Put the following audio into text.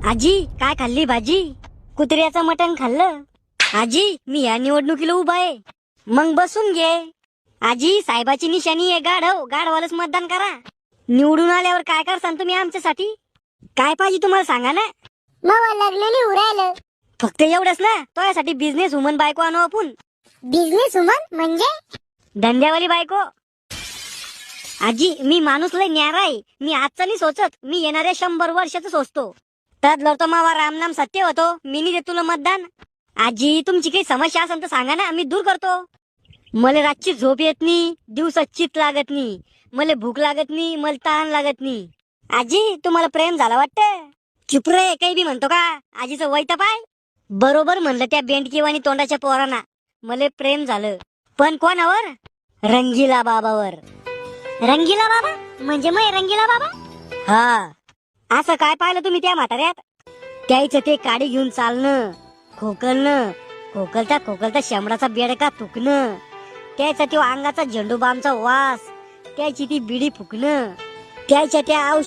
आजी काय खाल्ली भाजी? कुत्र्याचं मटण खाल्लं. आजी मी या निवडणुकीला उभा आहे. मग बसून घे. आजी साहेबाची निशाणी आहे गाढव, गाढवालाच मतदान करा. निवडून आल्यावर काय करसान तुम्ही आमच्यासाठी? काय पाहिजे तुम्हाला सांगा ना. मग लागलेली उरायला. फक्त एवढंच ना, तुझ्यासाठी बिझनेस वुमन बायको आणू आपण. बिझनेस वुमन म्हणजे? धंद्यावाली बायको. आजी मी माणूस लय न्यारा आहे. मी आजचं नाही सोचत, मी येणाऱ्या 100 वर्षाचं सोचतो. त्यात लढतो मावा रामनाम सत्य होतो. मी नाही देत तुला मतदान. आजी तुमची काही समस्या असेल तर सांगा ना, मी दूर करतो. मला रातची झोप येत नाही, दिवसात चित लागत नाही, मला भूक लागत नाही, मला ताण लागत नाही. आजी तुम्हाला प्रेम झाला वाटतं. चुप रे, काही बी म्हणतो का? आजीचं वय तर पाय. बरोबर म्हणलं त्या बेंडकीवाणी तोंडाच्या पोरांना. मला प्रेम झालं, पण कोणावर? रंगीला बाबावर. रंगीला बाबा म्हणजे मग रंगीला बाबा? हा. असं काय पाहिलं तुम्ही त्या म्हाताऱ्यात? त्याचं ते काडी घेऊन चालणं, खोकलणं, खोकलता शेंबडाचा बेडका थुकणं, त्याचा तो अंगाचा झेंडू बामचा वास, त्याची ती बिडी फुकणं, त्याच्या त्या